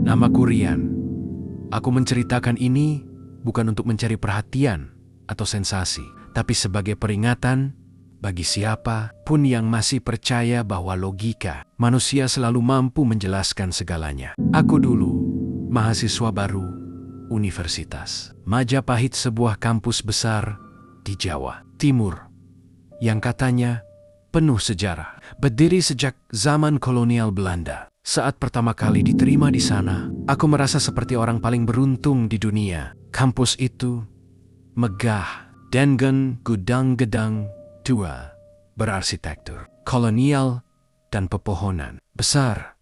Namaku Rian. Aku menceritakan ini bukan untuk mencari perhatian atau sensasi, tapi sebagai peringatan bagi siapa pun yang masih percaya bahwa logika manusia selalu mampu menjelaskan segalanya. Aku dulu mahasiswa baru Universitas Majapahit, sebuah kampus besar di Jawa Timur yang katanya penuh sejarah, berdiri sejak zaman kolonial Belanda. Saat pertama kali diterima di sana, aku merasa seperti orang paling beruntung di dunia. Kampus itu megah dengan gedang-gedang tua berarsitektur kolonial dan pepohonan besar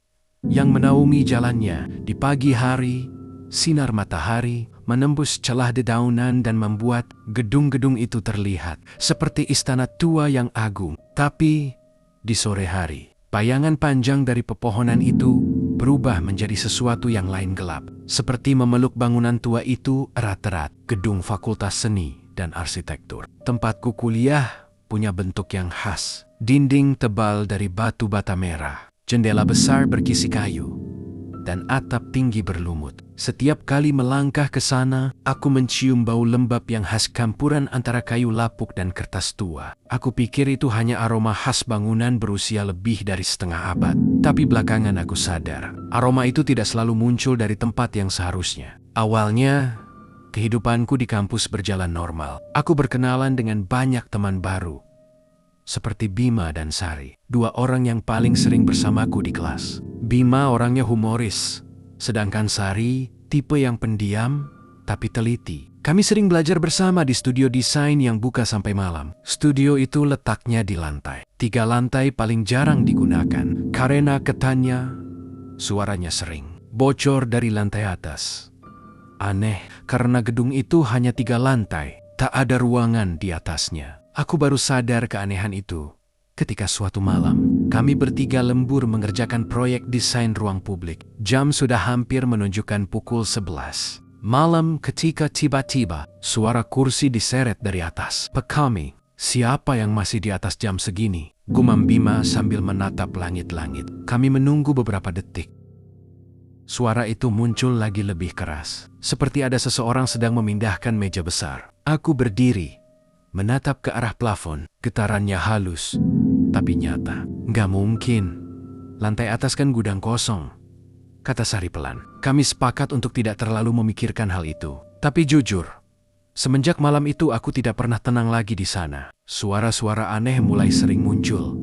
yang menaungi jalannya. Di pagi hari, sinar matahari menembus celah dedaunan dan membuat gedung-gedung itu terlihat seperti istana tua yang agung. Tapi di sore hari, bayangan panjang dari pepohonan itu berubah menjadi sesuatu yang lain, gelap, seperti memeluk bangunan tua itu erat-erat. Gedung Fakultas Seni dan Arsitektur tempatku kuliah punya bentuk yang khas. Dinding tebal dari batu bata merah, jendela besar berkisi kayu, dan atap tinggi berlumut. Setiap kali melangkah ke sana, aku mencium bau lembab yang khas campuran antara kayu lapuk dan kertas tua. Aku pikir itu hanya aroma khas bangunan berusia lebih dari setengah abad. Tapi belakangan aku sadar, aroma itu tidak selalu muncul dari tempat yang seharusnya. Awalnya, kehidupanku di kampus berjalan normal. Aku berkenalan dengan banyak teman baru, seperti Bima dan Sari, dua orang yang paling sering bersamaku di kelas. Bima orangnya humoris, sedangkan Sari tipe yang pendiam tapi teliti. Kami sering belajar bersama di studio desain yang buka sampai malam. Studio itu letaknya di lantai 3, lantai paling jarang digunakan karena katanya suaranya sering bocor dari lantai atas. Aneh, karena gedung itu hanya 3 lantai, tak ada ruangan di atasnya. Aku baru sadar keanehan itu ketika suatu malam kami bertiga lembur mengerjakan proyek desain ruang publik. Jam sudah hampir menunjukkan pukul 11 malam ketika tiba-tiba suara kursi diseret dari atas. Kami, siapa yang masih di atas jam segini? Gumam Bima sambil menatap langit-langit. Kami menunggu beberapa detik. Suara itu muncul lagi lebih keras, seperti ada seseorang sedang memindahkan meja besar. Aku berdiri, menatap ke arah plafon. Getarannya halus, tapi nyata. Nggak mungkin. Lantai atas kan gudang kosong, kata Sari pelan. Kami sepakat untuk tidak terlalu memikirkan hal itu. Tapi jujur, semenjak malam itu aku tidak pernah tenang lagi di sana. Suara-suara aneh mulai sering muncul.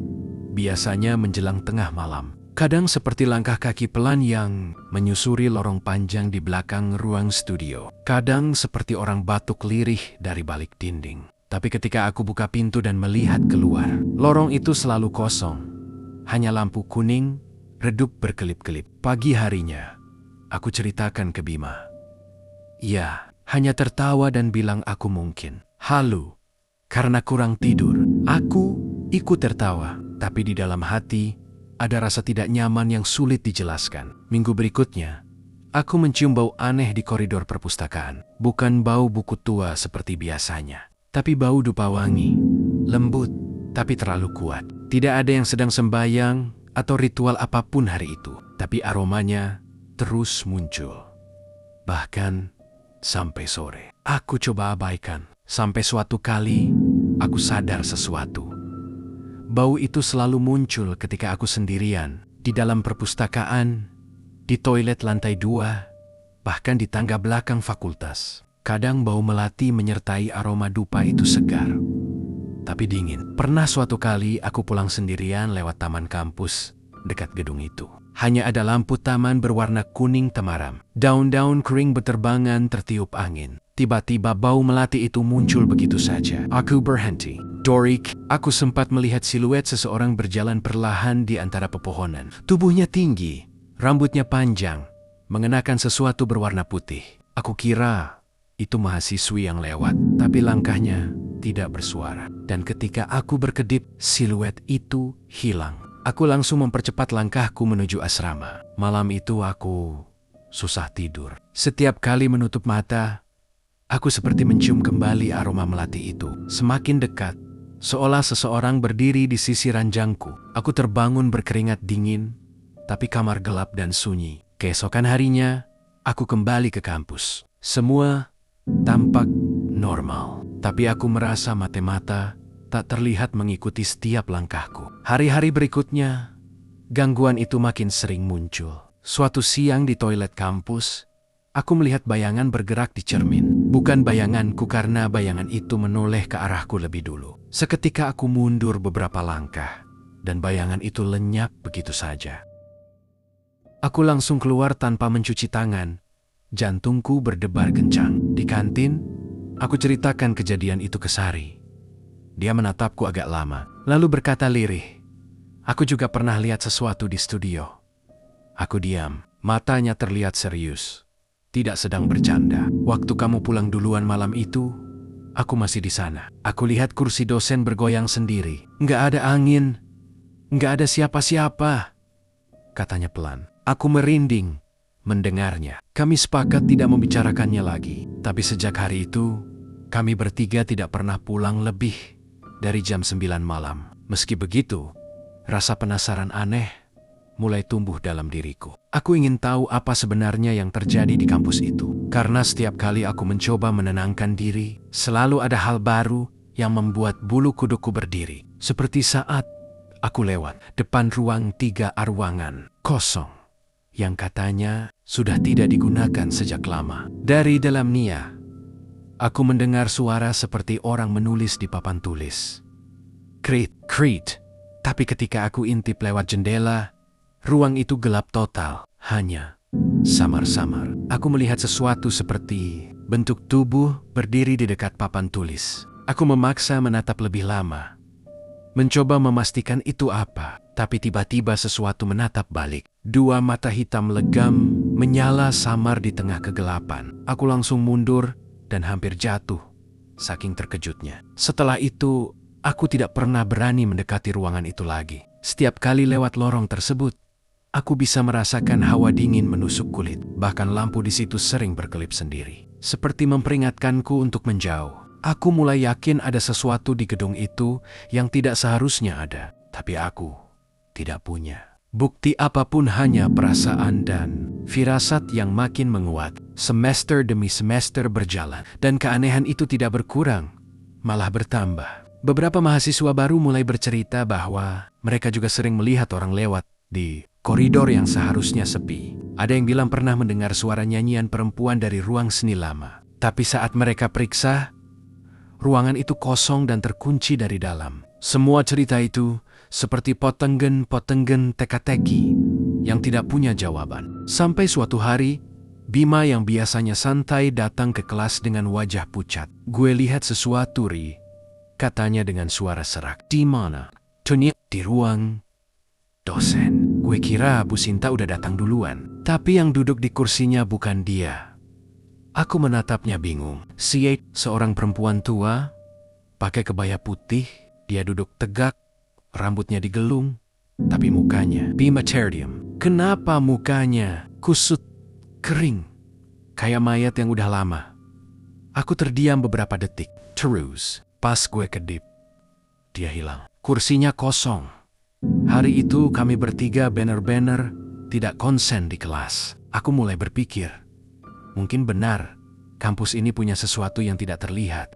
Biasanya menjelang tengah malam. Kadang seperti langkah kaki pelan yang menyusuri lorong panjang di belakang ruang studio. Kadang seperti orang batuk lirih dari balik dinding. Tapi ketika aku buka pintu dan melihat keluar, lorong itu selalu kosong. Hanya lampu kuning redup berkelip-kelip. Pagi harinya, aku ceritakan ke Bima. Ia hanya tertawa dan bilang aku mungkin halu karena kurang tidur. Aku ikut tertawa, tapi di dalam hati ada rasa tidak nyaman yang sulit dijelaskan. Minggu berikutnya, aku mencium bau aneh di koridor perpustakaan. Bukan bau buku tua seperti biasanya, tapi bau dupa wangi, lembut tapi terlalu kuat. Tidak ada yang sedang sembahyang atau ritual apapun hari itu, tapi aromanya terus muncul. Bahkan sampai sore. Aku coba abaikan, sampai suatu kali aku sadar sesuatu. Bau itu selalu muncul ketika aku sendirian, di dalam perpustakaan, di toilet lantai 2, bahkan di tangga belakang fakultas. Kadang bau melati menyertai aroma dupa itu segar, tapi dingin. Pernah suatu kali aku pulang sendirian lewat taman kampus dekat gedung itu. Hanya ada lampu taman berwarna kuning temaram. Daun-daun kering berterbangan tertiup angin. Tiba-tiba bau melati itu muncul begitu saja. Aku berhenti. Dorik, aku sempat melihat siluet seseorang berjalan perlahan di antara pepohonan. Tubuhnya tinggi, rambutnya panjang, mengenakan sesuatu berwarna putih. Aku kira itu mahasiswi yang lewat, tapi langkahnya tidak bersuara. Dan ketika aku berkedip, siluet itu hilang. Aku langsung mempercepat langkahku menuju asrama. Malam itu aku susah tidur. Setiap kali menutup mata, aku seperti mencium kembali aroma melati itu. Semakin dekat, seolah seseorang berdiri di sisi ranjangku. Aku terbangun berkeringat dingin, tapi kamar gelap dan sunyi. Keesokan harinya, aku kembali ke kampus. Semua tampak normal, tapi aku merasa mata-mata tak terlihat mengikuti setiap langkahku. Hari-hari berikutnya, gangguan itu makin sering muncul. Suatu siang di toilet kampus, aku melihat bayangan bergerak di cermin. Bukan bayanganku karena bayangan itu menoleh ke arahku lebih dulu. Seketika aku mundur beberapa langkah, dan bayangan itu lenyap begitu saja. Aku langsung keluar tanpa mencuci tangan. Jantungku berdebar kencang. Di kantin, aku ceritakan kejadian itu ke Sari. Dia menatapku agak lama, lalu berkata lirih, "Aku juga pernah lihat sesuatu di studio." Aku diam, matanya terlihat serius. Tidak sedang bercanda. Waktu kamu pulang duluan malam itu, aku masih di sana. Aku lihat kursi dosen bergoyang sendiri. Nggak ada angin, nggak ada siapa-siapa, katanya pelan. Aku merinding mendengarnya. Kami sepakat tidak membicarakannya lagi. Tapi sejak hari itu, kami bertiga tidak pernah pulang lebih dari jam 9 malam. Meski begitu, rasa penasaran aneh mulai tumbuh dalam diriku. Aku ingin tahu apa sebenarnya yang terjadi di kampus itu. Karena setiap kali aku mencoba menenangkan diri, selalu ada hal baru yang membuat bulu kuduku berdiri. Seperti saat aku lewat depan ruang 3A ruangan kosong yang katanya sudah tidak digunakan sejak lama. Dari dalamnya, aku mendengar suara seperti orang menulis di papan tulis. Krit, krit. Tapi ketika aku intip lewat jendela, ruang itu gelap total, hanya samar-samar. Aku melihat sesuatu seperti bentuk tubuh berdiri di dekat papan tulis. Aku memaksa menatap lebih lama, mencoba memastikan itu apa, tapi tiba-tiba sesuatu menatap balik. Dua mata hitam legam menyala samar di tengah kegelapan. Aku langsung mundur dan hampir jatuh, saking terkejutnya. Setelah itu, aku tidak pernah berani mendekati ruangan itu lagi. Setiap kali lewat lorong tersebut, aku bisa merasakan hawa dingin menusuk kulit. Bahkan lampu di situ sering berkelip sendiri, seperti memperingatkanku untuk menjauh. Aku mulai yakin ada sesuatu di gedung itu yang tidak seharusnya ada, tapi aku tidak punya bukti apapun, hanya perasaan dan firasat yang makin menguat. Semester demi semester berjalan, dan keanehan itu tidak berkurang, malah bertambah. Beberapa mahasiswa baru mulai bercerita bahwa mereka juga sering melihat orang lewat di koridor yang seharusnya sepi. Ada yang bilang pernah mendengar suara nyanyian perempuan dari ruang seni lama. Tapi saat mereka periksa, ruangan itu kosong dan terkunci dari dalam. Semua cerita itu seperti potenggen teka-teki yang tidak punya jawaban. Sampai suatu hari, Bima yang biasanya santai datang ke kelas dengan wajah pucat. "Gue lihat sesuatu, Ri," katanya dengan suara serak. "Di mana?" "Tony, di ruang dosen." Gue kira Bu Sinta udah datang duluan, tapi yang duduk di kursinya bukan dia. Aku menatapnya bingung. Siet, seorang perempuan tua, pakai kebaya putih. Dia duduk tegak, rambutnya digelung, tapi mukanya bimaterium. Kenapa mukanya kusut, kering, kayak mayat yang udah lama? Aku terdiam beberapa detik. Terus, pas gue kedip, dia hilang. Kursinya kosong. Hari itu kami bertiga benar-benar tidak konsen di kelas. Aku mulai berpikir, mungkin benar kampus ini punya sesuatu yang tidak terlihat.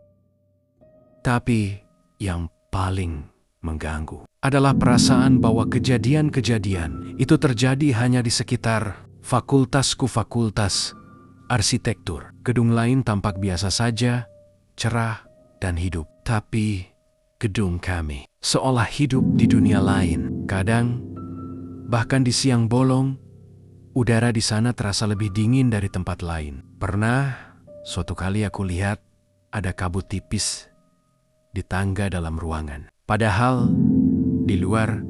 Tapi yang paling mengganggu adalah perasaan bahwa kejadian-kejadian itu terjadi hanya di sekitar fakultasku, fakultas arsitektur. Gedung lain tampak biasa saja, cerah dan hidup. Tapi gedung kami seolah hidup di dunia lain. Kadang, bahkan di siang bolong, udara di sana terasa lebih dingin dari tempat lain. Pernah, suatu kali aku lihat ada kabut tipis di tangga dalam ruangan. Padahal, di luar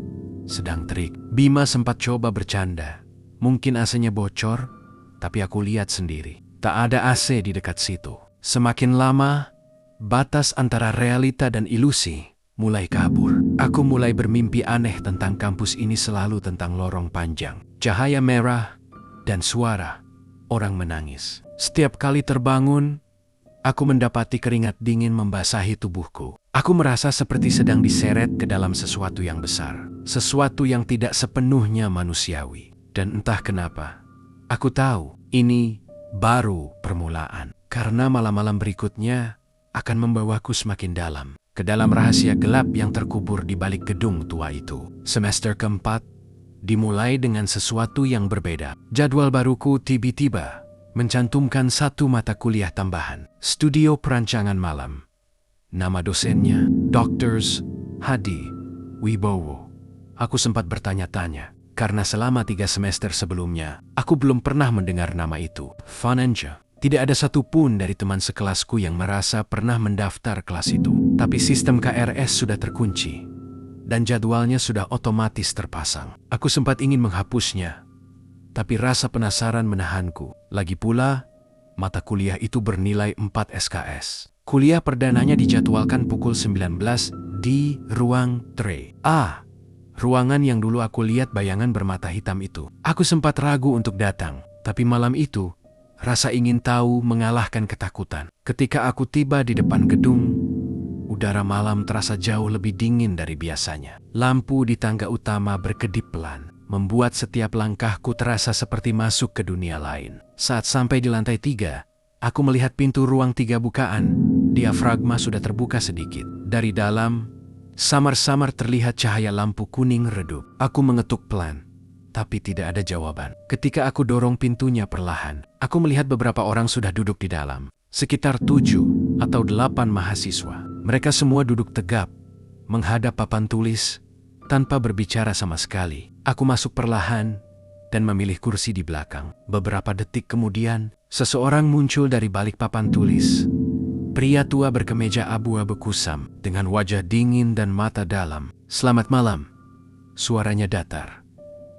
sedang terik. Bima sempat coba bercanda. Mungkin AC-nya bocor, tapi aku lihat sendiri. Tak ada AC di dekat situ. Semakin lama, batas antara realita dan ilusi mulai kabur. Aku mulai bermimpi aneh tentang kampus ini, selalu tentang lorong panjang, cahaya merah, dan suara orang menangis. Setiap kali terbangun, aku mendapati keringat dingin membasahi tubuhku. Aku merasa seperti sedang diseret ke dalam sesuatu yang besar, sesuatu yang tidak sepenuhnya manusiawi. Dan entah kenapa, Aku tahu ini baru permulaan, karena malam-malam berikutnya akan membawaku semakin dalam, ke dalam rahasia gelap yang terkubur di balik gedung tua itu. Semester keempat dimulai dengan sesuatu yang berbeda. Jadwal baruku tiba-tiba mencantumkan satu mata kuliah tambahan, studio perancangan malam. Nama dosennya Dr. Hadi Wibowo. Aku sempat bertanya-tanya, karena selama 3 semester sebelumnya, aku belum pernah mendengar nama itu. Fanenja. Tidak ada satupun dari teman sekelasku yang merasa pernah mendaftar kelas itu. Tapi sistem KRS sudah terkunci, dan jadwalnya sudah otomatis terpasang. Aku sempat ingin menghapusnya, tapi rasa penasaran menahanku. Lagi pula, mata kuliah itu bernilai 4 SKS. Kuliah perdananya dijadwalkan pukul 19 di ruang 3A. Ruangan yang dulu aku lihat bayangan bermata hitam itu. Aku sempat ragu untuk datang, tapi malam itu, rasa ingin tahu mengalahkan ketakutan. Ketika aku tiba di depan gedung, udara malam terasa jauh lebih dingin dari biasanya. Lampu di tangga utama berkedip pelan, membuat setiap langkahku terasa seperti masuk ke dunia lain. Saat sampai di lantai 3, aku melihat pintu ruang 3 bukaan. Diafragma sudah terbuka sedikit. Dari dalam, samar-samar terlihat cahaya lampu kuning redup. Aku mengetuk pelan, tapi tidak ada jawaban. Ketika aku dorong pintunya perlahan, aku melihat beberapa orang sudah duduk di dalam. Sekitar 7 atau 8 mahasiswa. Mereka semua duduk tegap, menghadap papan tulis, tanpa berbicara sama sekali. Aku masuk perlahan dan memilih kursi di belakang. Beberapa detik kemudian, seseorang muncul dari balik papan tulis. Pria tua berkemeja abu-abu kusam, dengan wajah dingin dan mata dalam. "Selamat malam." Suaranya datar,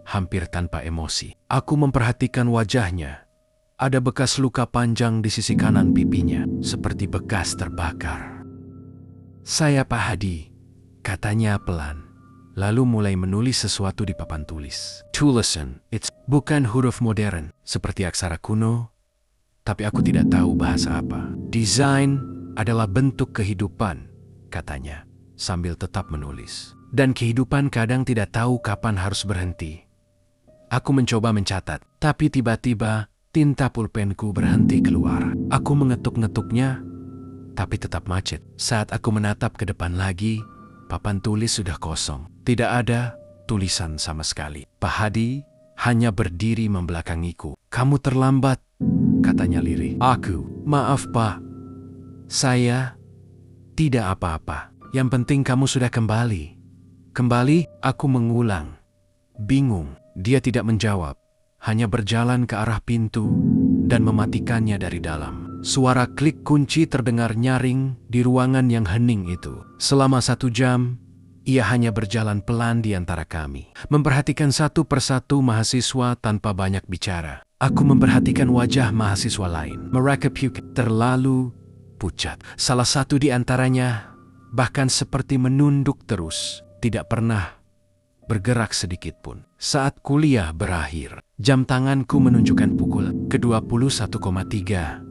hampir tanpa emosi. Aku memperhatikan wajahnya. Ada bekas luka panjang di sisi kanan pipinya, seperti bekas terbakar. "Saya Pak Hadi," katanya pelan, lalu mulai menulis sesuatu di papan tulis. Tulisan, bukan huruf modern, seperti aksara kuno, tapi aku tidak tahu bahasa apa. "Desain adalah bentuk kehidupan," katanya, sambil tetap menulis. "Dan kehidupan kadang tidak tahu kapan harus berhenti." Aku mencoba mencatat, tapi tiba-tiba tinta pulpenku berhenti keluar. Aku mengetuk-ngetuknya, tapi tetap macet. Saat aku menatap ke depan lagi, papan tulis sudah kosong. Tidak ada tulisan sama sekali. Pak Hadi hanya berdiri membelakangiku. "Kamu terlambat," katanya lirih. "Maaf Pak. Saya tidak apa-apa. Yang penting kamu sudah kembali." "Kembali?" Aku mengulang. Bingung. Dia tidak menjawab. Hanya berjalan ke arah pintu dan mematikannya dari dalam. Suara klik kunci terdengar nyaring di ruangan yang hening itu. Selama 1 jam, ia hanya berjalan pelan di antara kami, memperhatikan satu persatu mahasiswa tanpa banyak bicara. Aku memperhatikan wajah mahasiswa lain. Mereka terlalu pucat. Salah satu di antaranya bahkan seperti menunduk terus, tidak pernah bergerak sedikit pun. Saat kuliah berakhir, jam tanganku menunjukkan pukul ke-21,3.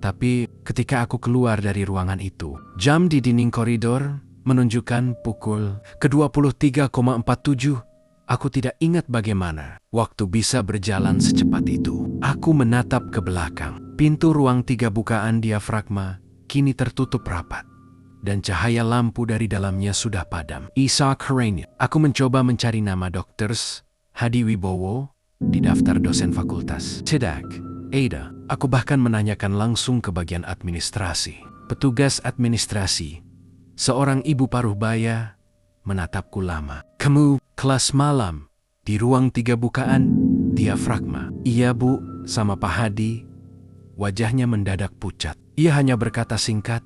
Tapi ketika aku keluar dari ruangan itu, jam di dinding koridor menunjukkan pukul ke-23,47. Aku tidak ingat bagaimana waktu bisa berjalan secepat itu. Aku menatap ke belakang. Pintu ruang 3 bukaan diafragma kini tertutup rapat, dan cahaya lampu dari dalamnya sudah padam. Isaac Harani. Aku mencoba mencari nama Dr. Hadi Wibowo di daftar dosen fakultas. Tidak ada. Aku bahkan menanyakan langsung ke bagian administrasi. Petugas administrasi, seorang ibu paruh baya, menatapku lama. "Kamu kelas malam di ruang 3 bukaan diafragma?" "Iya Bu," sama Pak Hadi. Wajahnya mendadak pucat. Ia hanya berkata singkat,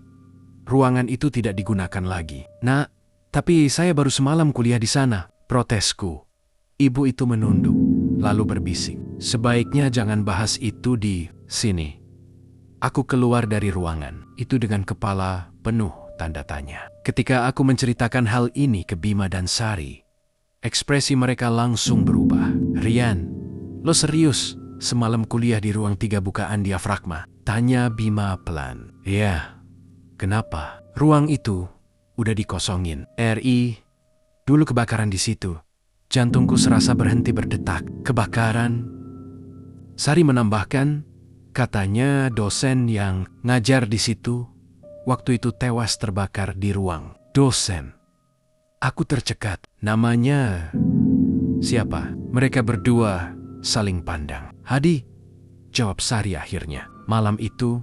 "Ruangan itu tidak digunakan lagi." "Nak, tapi saya baru semalam kuliah di sana," protesku. Ibu itu menunduk, lalu berbisik, "Sebaiknya jangan bahas itu di sini." Aku keluar dari ruangan itu dengan kepala penuh tanda tanya. Ketika aku menceritakan hal ini ke Bima dan Sari, ekspresi mereka langsung berubah. "Rian, lo serius semalam kuliah di ruang 3 bukaan diafragma?" tanya Bima pelan. "Ya, kenapa?" "Ruang itu udah dikosongin. Dulu kebakaran di situ." Jantungku serasa berhenti berdetak. "Kebakaran? Sari menambahkan, katanya dosen yang ngajar di situ waktu itu tewas terbakar di ruang dosen. Aku tercekat. Namanya siapa? Mereka berdua saling pandang. Hadi, jawab Sari akhirnya. Malam itu,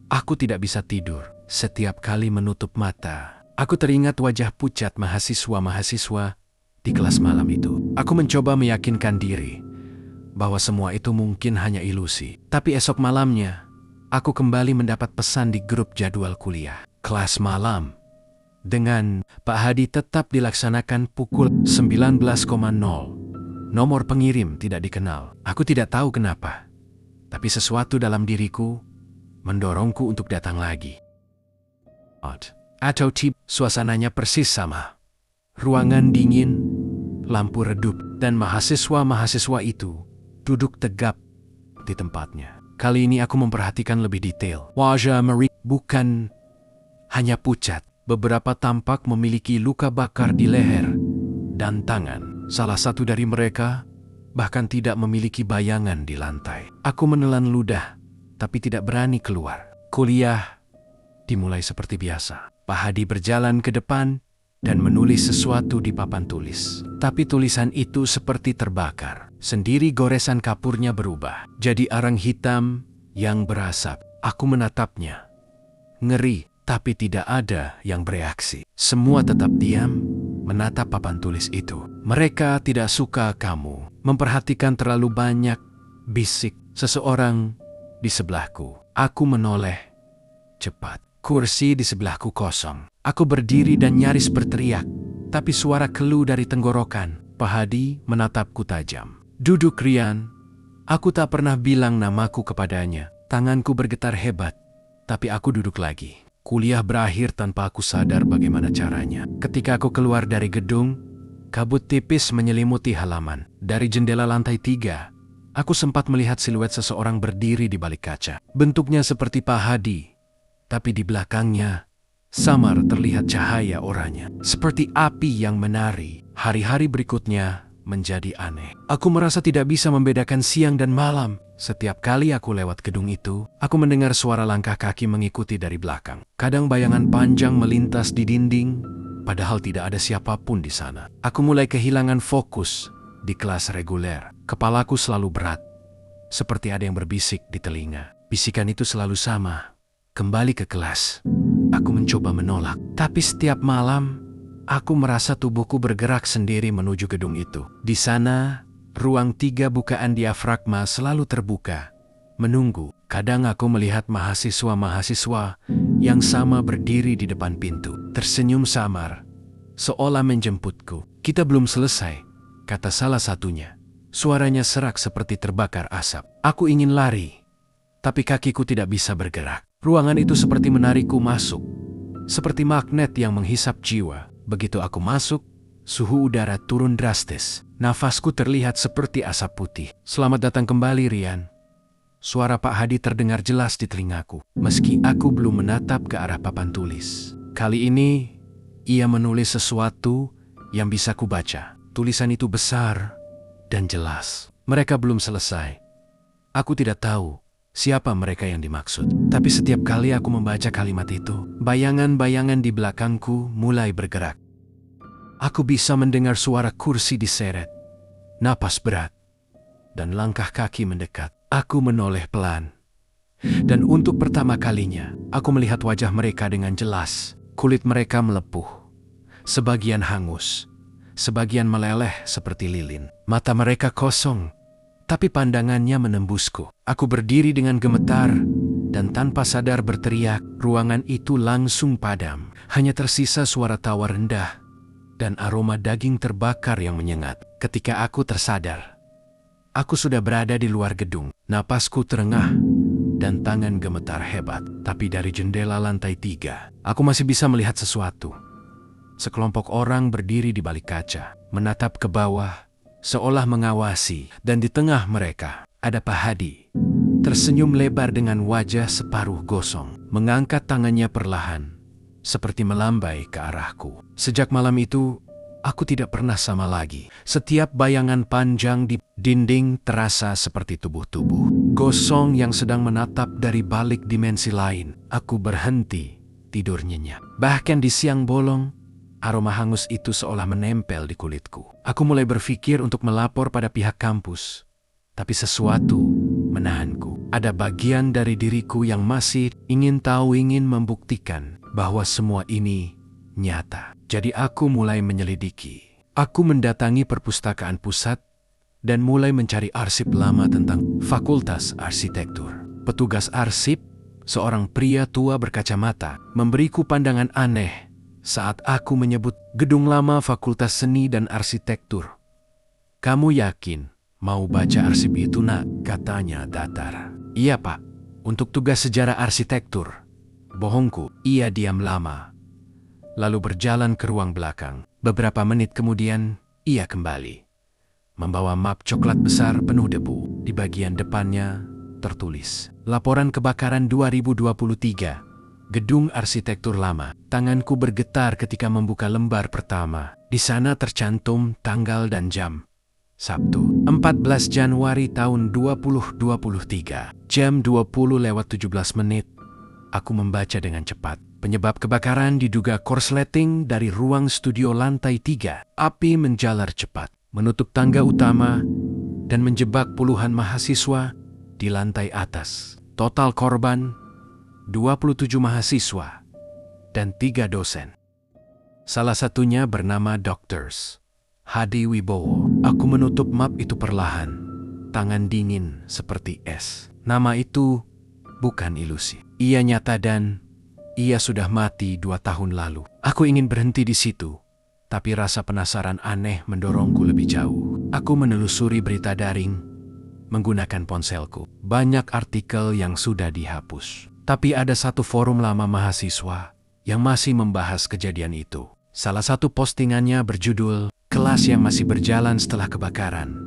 aku tidak bisa tidur. Setiap kali menutup mata, aku teringat wajah pucat mahasiswa-mahasiswa di kelas malam itu. Aku mencoba meyakinkan diri bahwa semua itu mungkin hanya ilusi. Tapi esok malamnya, aku kembali mendapat pesan di grup jadwal kuliah. Kelas malam dengan Pak Hadi tetap dilaksanakan pukul 19.00. Nomor pengirim tidak dikenal. Aku tidak tahu kenapa, tapi sesuatu dalam diriku mendorongku untuk datang lagi. Atau suasananya persis sama. Ruangan dingin, lampu redup, dan mahasiswa-mahasiswa itu duduk tegap di tempatnya. Kali ini aku memperhatikan lebih detail. Wajah mereka bukan hanya pucat. Beberapa tampak memiliki luka bakar di leher dan tangan. Salah satu dari mereka bahkan tidak memiliki bayangan di lantai. Aku menelan ludah, tapi tidak berani keluar. Kuliah dimulai seperti biasa. Pak Hadi berjalan ke depan dan menulis sesuatu di papan tulis. Tapi tulisan itu seperti terbakar. Sendiri goresan kapurnya berubah jadi arang hitam yang berasap. Aku menatapnya. Ngeri, tapi tidak ada yang bereaksi. Semua tetap diam, menatap papan tulis itu. Mereka tidak suka kamu memperhatikan terlalu banyak, bisik seseorang di sebelahku. Aku menoleh cepat. Kursi di sebelahku kosong. Aku berdiri dan nyaris berteriak, tapi suara keluh dari tenggorokan. Pak Hadi menatapku tajam. Duduk, Rian. Aku tak pernah bilang namaku kepadanya. Tanganku bergetar hebat, tapi aku duduk lagi. Kuliah berakhir tanpa aku sadar bagaimana caranya. Ketika aku keluar dari gedung, kabut tipis menyelimuti halaman. Dari jendela lantai 3, aku sempat melihat siluet seseorang berdiri di balik kaca. Bentuknya seperti Pak Hadi, tapi di belakangnya samar terlihat cahaya oranye, seperti api yang menari. Hari-hari berikutnya menjadi aneh. Aku merasa tidak bisa membedakan siang dan malam. Setiap kali aku lewat gedung itu, aku mendengar suara langkah kaki mengikuti dari belakang. Kadang bayangan panjang melintas di dinding, padahal tidak ada siapapun di sana. Aku mulai kehilangan fokus di kelas reguler. Kepalaku selalu berat, seperti ada yang berbisik di telinga. Bisikan itu selalu sama. Kembali ke kelas. Aku mencoba menolak, tapi setiap malam aku merasa tubuhku bergerak sendiri menuju gedung itu. Di sana, ruang 3 bukaan diafragma selalu terbuka, menunggu. Kadang aku melihat mahasiswa-mahasiswa yang sama berdiri di depan pintu, tersenyum samar, seolah menjemputku. Kita belum selesai, kata salah satunya. Suaranya serak seperti terbakar asap. Aku ingin lari, tapi kakiku tidak bisa bergerak. Ruangan itu seperti menarikku masuk, seperti magnet yang menghisap jiwa. Begitu aku masuk, suhu udara turun drastis. Nafasku terlihat seperti asap putih. Selamat datang kembali, Rian. Suara Pak Hadi terdengar jelas di telingaku, meski aku belum menatap ke arah papan tulis. Kali ini, ia menulis sesuatu yang bisa kubaca. Tulisan itu besar dan jelas. Mereka belum selesai. Aku tidak tahu siapa mereka yang dimaksud. Tapi setiap kali aku membaca kalimat itu, bayangan-bayangan di belakangku mulai bergerak. Aku bisa mendengar suara kursi diseret, napas berat, dan langkah kaki mendekat. Aku menoleh pelan. Dan untuk pertama kalinya, aku melihat wajah mereka dengan jelas. Kulit mereka melepuh, sebagian hangus, sebagian meleleh seperti lilin. Mata mereka kosong, tapi pandangannya menembusku. Aku berdiri dengan gemetar dan tanpa sadar berteriak. Ruangan itu langsung padam. Hanya tersisa suara tawa rendah dan aroma daging terbakar yang menyengat. Ketika aku tersadar, aku sudah berada di luar gedung. Napasku terengah dan tangan gemetar hebat. Tapi dari jendela lantai 3, aku masih bisa melihat sesuatu. Sekelompok orang berdiri di balik kaca, menatap ke bawah, seolah mengawasi, dan di tengah mereka ada Pak Hadi, tersenyum lebar dengan wajah separuh gosong, mengangkat tangannya perlahan, seperti melambai ke arahku. Sejak malam itu, Aku tidak pernah sama lagi. Setiap bayangan panjang di dinding terasa seperti tubuh-tubuh gosong yang sedang menatap dari balik dimensi lain. Aku berhenti tidur nyenyak. Bahkan di siang bolong, aroma hangus itu seolah menempel di kulitku. Aku mulai berpikir untuk melapor pada pihak kampus. Tapi sesuatu menahanku. Ada bagian dari diriku yang masih ingin membuktikan bahwa semua ini nyata. Jadi aku mulai menyelidiki. Aku mendatangi perpustakaan pusat dan mulai mencari arsip lama tentang Fakultas Arsitektur. Petugas arsip, seorang pria tua berkacamata, memberiku pandangan aneh saat aku menyebut gedung lama Fakultas Seni dan Arsitektur. "Kamu yakin mau baca arsip itu, nak?" katanya datar. "Iya, Pak. Untuk tugas sejarah arsitektur." Bohongku, ia diam lama, lalu berjalan ke ruang belakang. Beberapa menit kemudian, ia kembali, membawa map coklat besar penuh debu. Di bagian depannya tertulis, "Laporan kebakaran 2023, Gedung Arsitektur Lama." Tanganku bergetar ketika membuka lembar pertama. Di sana tercantum tanggal dan jam. Sabtu, 14 Januari tahun 2023, jam 20:17. Aku membaca dengan cepat. Penyebab kebakaran diduga korsleting dari ruang studio lantai 3. Api menjalar cepat, menutup tangga utama, dan menjebak puluhan mahasiswa di lantai atas. Total korban, 27 mahasiswa dan 3 dosen. Salah satunya bernama Dr. Hadi Wibowo. Aku menutup map itu perlahan, tangan dingin seperti es. Nama itu bukan ilusi. Ia nyata dan ia sudah mati 2 tahun lalu. Aku ingin berhenti di situ, tapi rasa penasaran aneh mendorongku lebih jauh. Aku menelusuri berita daring menggunakan ponselku. Banyak artikel yang sudah dihapus, tapi ada satu forum lama mahasiswa yang masih membahas kejadian itu. Salah satu postingannya berjudul "Kelas yang masih berjalan setelah kebakaran."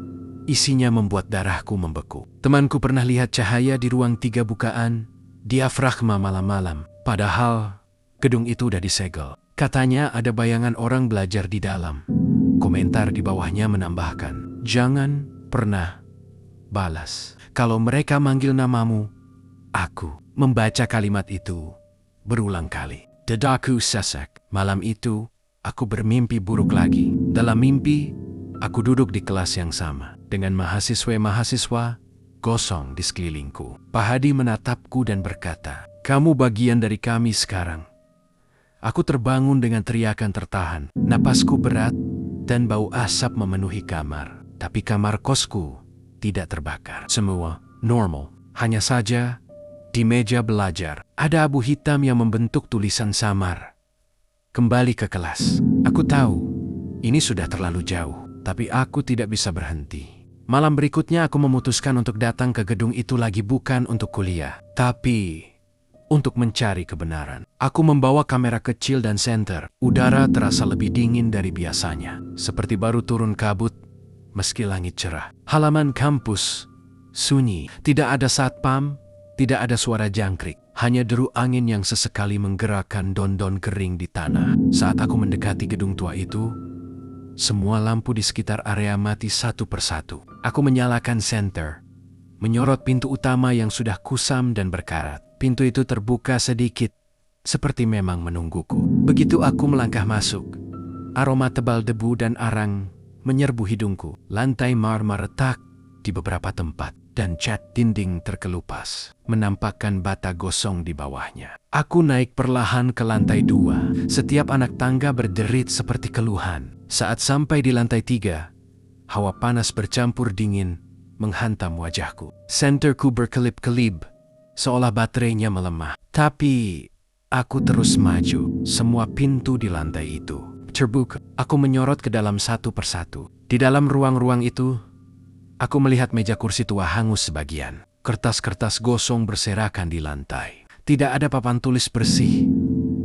Isinya membuat darahku membeku. Temanku pernah lihat cahaya di ruang 3 bukaan diafragma malam-malam. Padahal gedung itu udah disegel. Katanya ada bayangan orang belajar di dalam. Komentar di bawahnya menambahkan, "Jangan pernah balas kalau mereka manggil namamu." Aku membaca kalimat itu berulang kali. Dadaku sesak. Malam itu, aku bermimpi buruk lagi. Dalam mimpi, aku duduk di kelas yang sama dengan mahasiswa gosong di sekelilingku. Pak Hadi menatapku dan berkata, "Kamu bagian dari kami sekarang." Aku terbangun dengan teriakan tertahan. Napasku berat dan bau asap memenuhi kamar. Tapi kamar kosku tidak terbakar. Semua normal. Hanya saja di meja belajar ada abu hitam yang membentuk tulisan samar. Kembali ke kelas. Aku tahu ini sudah terlalu jauh, tapi aku tidak bisa berhenti. Malam berikutnya aku memutuskan untuk datang ke gedung itu lagi, bukan untuk kuliah, tapi untuk mencari kebenaran. Aku membawa kamera kecil dan senter. Udara terasa lebih dingin dari biasanya, seperti baru turun kabut meski langit cerah. Halaman kampus sunyi, tidak ada satpam, tidak ada suara jangkrik, hanya deru angin yang sesekali menggerakkan daun-daun kering di tanah. Saat aku mendekati gedung tua itu, semua lampu di sekitar area mati satu persatu. Aku menyalakan senter, menyorot pintu utama yang sudah kusam dan berkarat. Pintu itu terbuka sedikit, seperti memang menungguku. Begitu aku melangkah masuk, aroma tebal debu dan arang menyerbu hidungku. Lantai marmer retak di beberapa tempat, dan cat dinding terkelupas, menampakkan bata gosong di bawahnya. Aku naik perlahan ke lantai 2. Setiap anak tangga berderit seperti keluhan. Saat sampai di lantai 3, hawa panas bercampur dingin menghantam wajahku. Senterku berkelip-kelip, seolah baterainya melemah. Tapi aku terus maju. Semua pintu di lantai itu terbuka. Aku menyorot ke dalam satu persatu. Di dalam ruang-ruang itu, aku melihat meja kursi tua hangus sebagian. Kertas-kertas gosong berserakan di lantai. Tidak ada papan tulis bersih.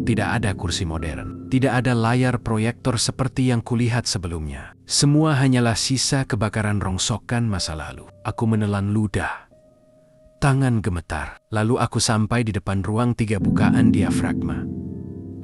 Tidak ada kursi modern. Tidak ada layar proyektor seperti yang kulihat sebelumnya. Semua hanyalah sisa kebakaran rongsokan masa lalu. Aku menelan ludah. Tangan gemetar. Lalu aku sampai di depan ruang 3 bukaan diafragma.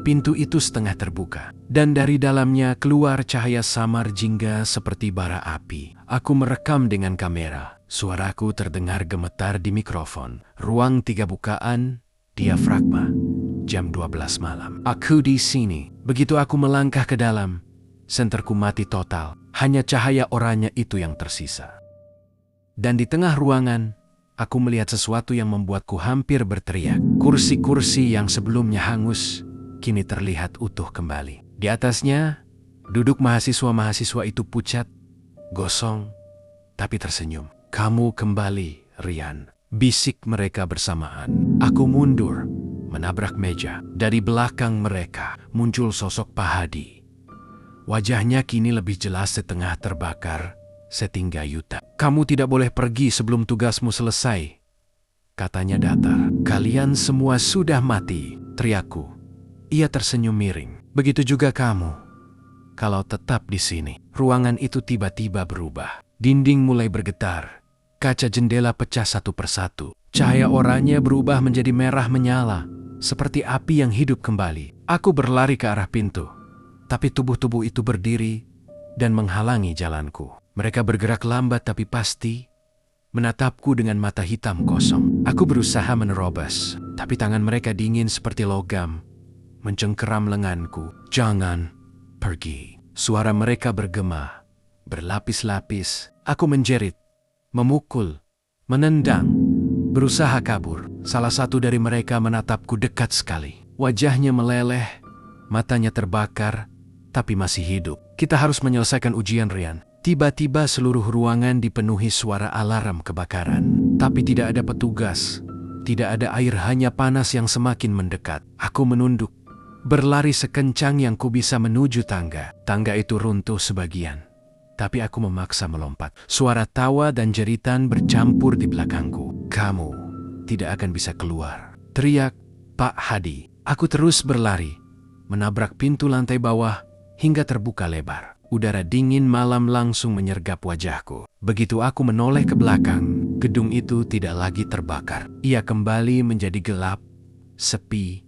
Pintu itu setengah terbuka, dan dari dalamnya keluar cahaya samar jingga seperti bara api. Aku merekam dengan kamera. Suaraku terdengar gemetar di mikrofon. Ruang 3 bukaan, diafragma. Jam 12 malam. Aku di sini. Begitu aku melangkah ke dalam, senterku mati total. Hanya cahaya oranye itu yang tersisa. Dan di tengah ruangan, aku melihat sesuatu yang membuatku hampir berteriak. Kursi-kursi yang sebelumnya hangus kini terlihat utuh kembali. Di atasnya, duduk mahasiswa-mahasiswa itu pucat, gosong, tapi tersenyum. "Kamu kembali, Rian," bisik mereka bersamaan. Aku mundur, menabrak meja. Dari belakang mereka muncul sosok Pak Hadi. Wajahnya kini lebih jelas setengah terbakar, setingga yuta. "Kamu tidak boleh pergi sebelum tugasmu selesai," katanya datar. "Kalian semua sudah mati," teriakku. Ia tersenyum miring. "Begitu juga kamu. Kalau tetap di sini." Ruangan itu tiba-tiba berubah. Dinding mulai bergetar. Kaca jendela pecah satu persatu. Cahaya oranye berubah menjadi merah menyala, seperti api yang hidup kembali. Aku berlari ke arah pintu, tapi tubuh-tubuh itu berdiri dan menghalangi jalanku. Mereka bergerak lambat tapi pasti, menatapku dengan mata hitam kosong. Aku berusaha menerobos, tapi tangan mereka dingin seperti logam, mencengkeram lenganku. "Jangan pergi." Suara mereka bergema, berlapis-lapis. Aku menjerit, memukul, menendang, berusaha kabur. Salah satu dari mereka menatapku dekat sekali. Wajahnya meleleh, matanya terbakar, tapi masih hidup. "Kita harus menyelesaikan ujian, Rian." Tiba-tiba seluruh ruangan dipenuhi suara alarm kebakaran. Tapi tidak ada petugas, tidak ada air, hanya panas yang semakin mendekat. Aku menunduk, berlari sekencang yang ku bisa menuju tangga. Tangga itu runtuh sebagian, tapi aku memaksa melompat. Suara tawa dan jeritan bercampur di belakangku. "Kamu tidak akan bisa keluar," teriak Pak Hadi. Aku terus berlari, menabrak pintu lantai bawah hingga terbuka lebar. Udara dingin malam langsung menyergap wajahku. Begitu aku menoleh ke belakang, gedung itu tidak lagi terbakar. Ia kembali menjadi gelap, sepi,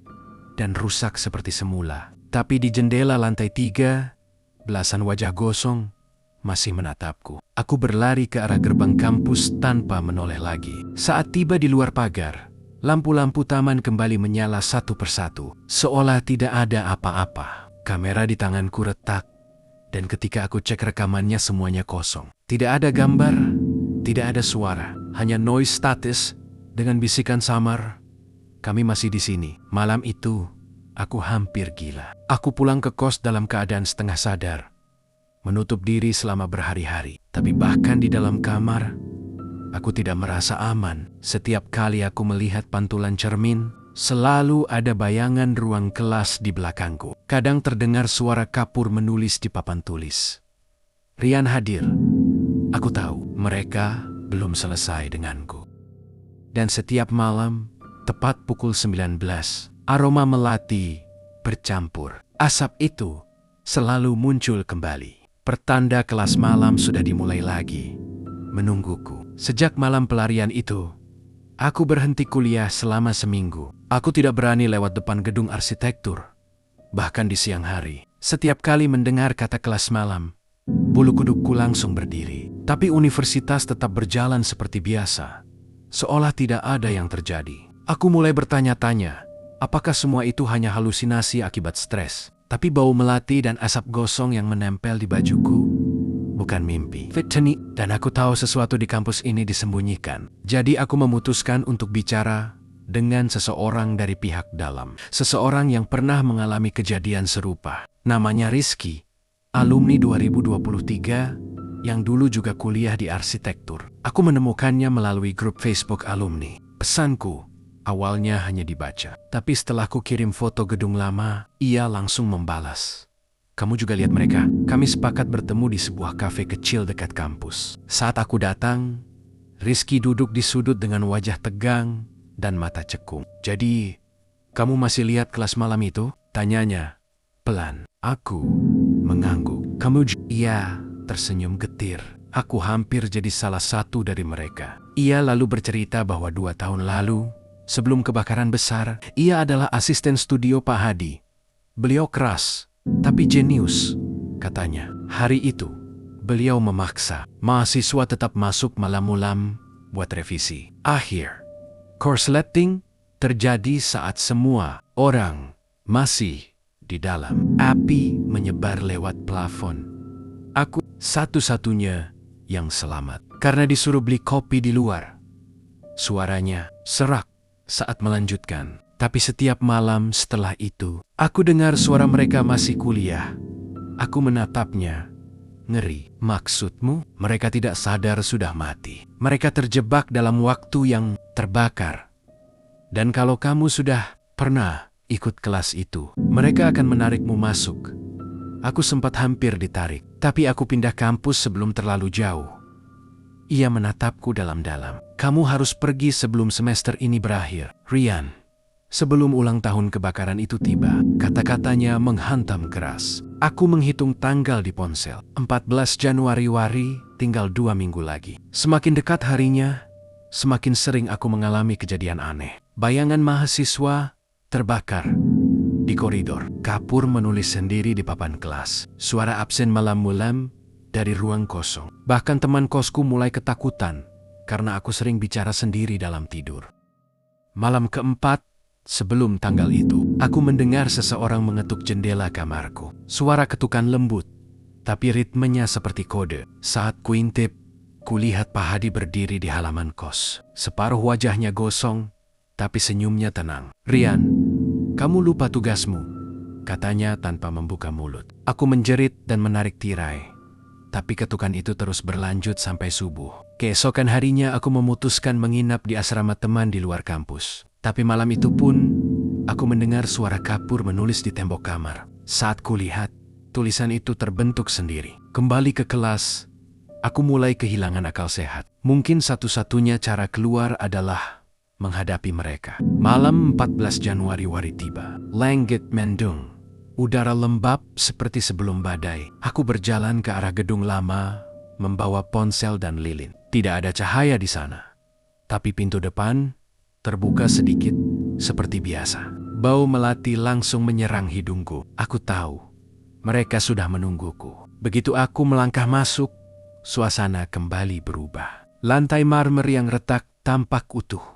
dan rusak seperti semula. Tapi di jendela lantai 3, belasan wajah gosong masih menatapku. Aku berlari ke arah gerbang kampus tanpa menoleh lagi. Saat tiba di luar pagar, lampu-lampu taman kembali menyala satu persatu, seolah tidak ada apa-apa. Kamera di tanganku retak, dan ketika aku cek rekamannya semuanya kosong. Tidak ada gambar, tidak ada suara, hanya noise statis dengan bisikan samar. "Kami masih di sini." Malam itu, aku hampir gila. Aku pulang ke kos dalam keadaan setengah sadar, menutup diri selama berhari-hari. Tapi bahkan di dalam kamar, aku tidak merasa aman. Setiap kali aku melihat pantulan cermin, selalu ada bayangan ruang kelas di belakangku. Kadang terdengar suara kapur menulis di papan tulis. "Rian hadir." Aku tahu mereka belum selesai denganku. Dan setiap malam, tepat pukul 19, aroma melati bercampur. Asap itu selalu muncul kembali. Pertanda kelas malam sudah dimulai lagi, menungguku. Sejak malam pelarian itu, aku berhenti kuliah selama seminggu. Aku tidak berani lewat depan gedung arsitektur. Bahkan di siang hari, setiap kali mendengar kata kelas malam, bulu kudukku langsung berdiri. Tapi universitas tetap berjalan seperti biasa, seolah tidak ada yang terjadi. Aku mulai bertanya-tanya, apakah semua itu hanya halusinasi akibat stres? Tapi bau melati dan asap gosong yang menempel di bajuku bukan mimpi. Fitni, dan aku tahu sesuatu di kampus ini disembunyikan. Jadi aku memutuskan untuk bicara dengan seseorang dari pihak dalam. Seseorang yang pernah mengalami kejadian serupa. Namanya Rizky, alumni 2023 yang dulu juga kuliah di arsitektur. Aku menemukannya melalui grup Facebook alumni. Pesanku awalnya hanya dibaca, tapi setelah ku kirim foto gedung lama, ia langsung membalas. "Kamu juga lihat mereka? Kami sepakat bertemu di sebuah kafe kecil dekat kampus." Saat aku datang, Rizky duduk di sudut dengan wajah tegang dan mata cekung. "Jadi, kamu masih lihat kelas malam itu?" tanyanya pelan. Aku mengangguk. Iya, tersenyum getir. Aku hampir jadi salah satu dari mereka. Ia lalu bercerita bahwa 2 tahun lalu, sebelum kebakaran besar, ia adalah asisten studio Pak Hadi. Beliau keras, tapi jenius, katanya. Hari itu, beliau memaksa mahasiswa tetap masuk malam-malam buat revisi. Akhir, korsleting terjadi saat semua orang masih di dalam. Api menyebar lewat plafon. Aku satu-satunya yang selamat karena disuruh beli kopi di luar. Suaranya serak saat melanjutkan. Tapi setiap malam setelah itu, aku dengar suara mereka masih kuliah. Aku menatapnya. Ngeri. Maksudmu? Mereka tidak sadar sudah mati. Mereka terjebak dalam waktu yang terbakar. Dan kalau kamu sudah pernah ikut kelas itu, mereka akan menarikmu masuk. Aku sempat hampir ditarik, tapi aku pindah kampus sebelum terlalu jauh. Ia menatapku dalam-dalam. Kamu harus pergi sebelum semester ini berakhir, Ryan. Sebelum ulang tahun kebakaran itu tiba, kata-katanya menghantam keras. Aku menghitung tanggal di ponsel. 14 Januari, tinggal 2 minggu lagi. Semakin dekat harinya, semakin sering aku mengalami kejadian aneh. Bayangan mahasiswa terbakar di koridor. Kapur menulis sendiri di papan kelas. Suara absen malam-malam dari ruang kosong. Bahkan teman kosku mulai ketakutan karena aku sering bicara sendiri dalam tidur. Malam keempat, sebelum tanggal itu, aku mendengar seseorang mengetuk jendela kamarku. Suara ketukan lembut, tapi ritmenya seperti kode. Saat kuintip, kulihat Pak Hadi berdiri di halaman kos. Separuh wajahnya gosong, tapi senyumnya tenang. Ryan, kamu lupa tugasmu, katanya tanpa membuka mulut. Aku menjerit dan menarik tirai. Tapi ketukan itu terus berlanjut sampai subuh. Keesokan harinya aku memutuskan menginap di asrama teman di luar kampus. Tapi malam itu pun, aku mendengar suara kapur menulis di tembok kamar. Saat kulihat, tulisan itu terbentuk sendiri. Kembali ke kelas, aku mulai kehilangan akal sehat. Mungkin satu-satunya cara keluar adalah menghadapi mereka. Malam 14 Januari tiba. Langit mendung. Udara lembab seperti sebelum badai. Aku berjalan ke arah gedung lama, membawa ponsel dan lilin. Tidak ada cahaya di sana. Tapi pintu depan terbuka sedikit, seperti biasa. Bau melati langsung menyerang hidungku. Aku tahu, mereka sudah menungguku. Begitu aku melangkah masuk, suasana kembali berubah. Lantai marmer yang retak tampak utuh.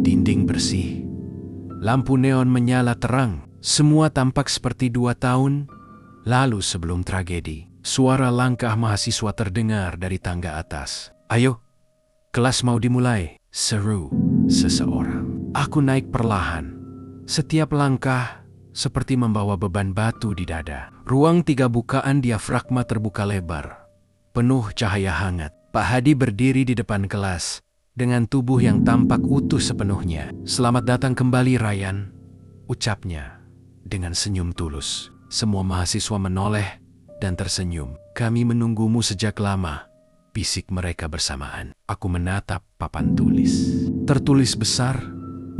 Dinding bersih. Lampu neon menyala terang. Semua tampak seperti 2 tahun lalu sebelum tragedi. Suara langkah mahasiswa terdengar dari tangga atas. Ayo, kelas mau dimulai, seru seseorang. Aku naik perlahan. Setiap langkah seperti membawa beban batu di dada. Ruang 3 bukaan diafragma terbuka lebar, penuh cahaya hangat. Pak Hadi berdiri di depan kelas dengan tubuh yang tampak utuh sepenuhnya. Selamat datang kembali, Ryan, ucapnya dengan senyum tulus. Semua mahasiswa menoleh dan tersenyum. Kami menunggumu sejak lama, bisik mereka bersamaan. Aku menatap papan tulis. Tertulis besar,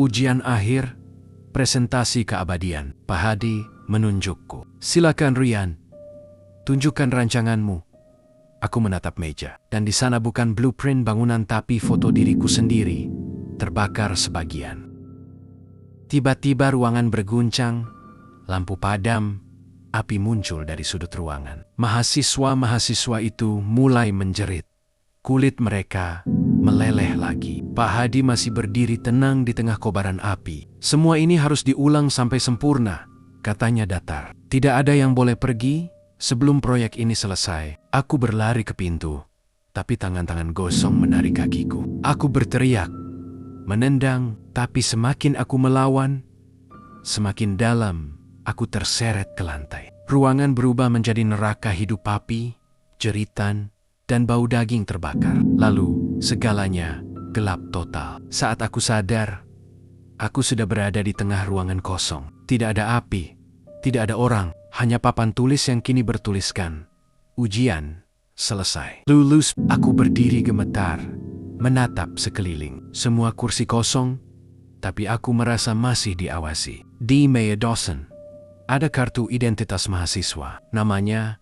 ujian akhir, presentasi keabadian. Pak Hadi menunjukku. Silakan Ryan, tunjukkan rancanganmu. Aku menatap meja, dan di sana bukan blueprint bangunan tapi foto diriku sendiri, terbakar sebagian. Tiba-tiba ruangan berguncang, lampu padam, api muncul dari sudut ruangan. Mahasiswa-mahasiswa itu mulai menjerit. Kulit mereka meleleh lagi. Pak Hadi masih berdiri tenang di tengah kobaran api. Semua ini harus diulang sampai sempurna, katanya datar. Tidak ada yang boleh pergi sebelum proyek ini selesai. Aku berlari ke pintu, tapi tangan-tangan gosong menarik kakiku. Aku berteriak, menendang, tapi semakin aku melawan, semakin dalam aku terseret ke lantai. Ruangan berubah menjadi neraka hidup api, jeritan, dan bau daging terbakar. Lalu, segalanya gelap total. Saat aku sadar, aku sudah berada di tengah ruangan kosong. Tidak ada api, tidak ada orang, hanya papan tulis yang kini bertuliskan, ujian selesai. Lulus. Aku berdiri gemetar, menatap sekeliling. Semua kursi kosong, tapi aku merasa masih diawasi. Di meja dosen ada kartu identitas mahasiswa. Namanya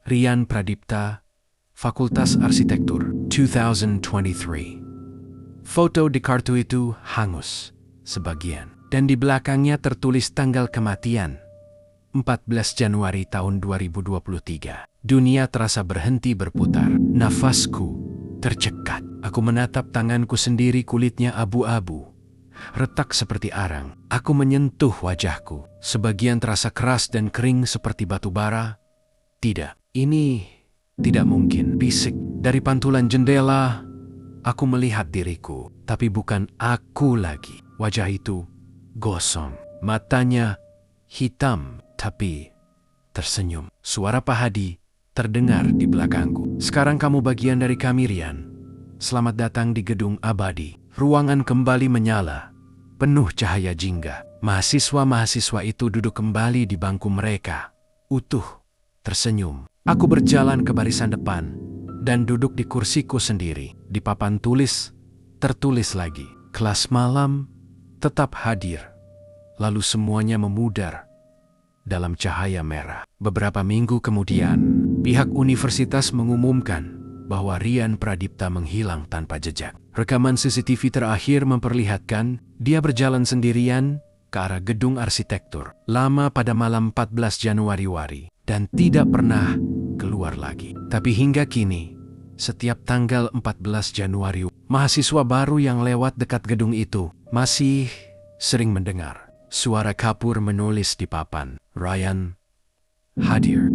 Ryan Pradipta, Fakultas Arsitektur, 2023. Foto di kartu itu hangus sebagian, dan di belakangnya tertulis tanggal kematian, 14 Januari tahun 2023. Dunia terasa berhenti berputar. Nafasku tercekat. Aku menatap tanganku sendiri, kulitnya abu-abu, retak seperti arang. Aku menyentuh wajahku. Sebagian terasa keras dan kering seperti batu bara. Tidak, ini tidak mungkin. Bisik dari pantulan jendela. Aku melihat diriku, tapi bukan aku lagi. Wajah itu gosong. Matanya hitam, tapi tersenyum. Suara Pak Hadi terdengar di belakangku. Sekarang kamu bagian dari kami, Rian. Selamat datang di gedung abadi. Ruangan kembali menyala, penuh cahaya jingga. Mahasiswa-mahasiswa itu duduk kembali di bangku mereka, utuh, tersenyum. Aku berjalan ke barisan depan dan duduk di kursiku sendiri. Di papan tulis, tertulis lagi, kelas malam tetap hadir. Lalu semuanya memudar dalam cahaya merah. Beberapa minggu kemudian, pihak universitas mengumumkan bahwa Rian Pradipta menghilang tanpa jejak. Rekaman CCTV terakhir memperlihatkan dia berjalan sendirian ke arah gedung arsitektur lama pada malam 14 Januari dan tidak pernah keluar lagi. Tapi hingga kini, setiap tanggal 14 Januari, mahasiswa baru yang lewat dekat gedung itu masih sering mendengar suara Kapur menulis di papan, Rian hadir.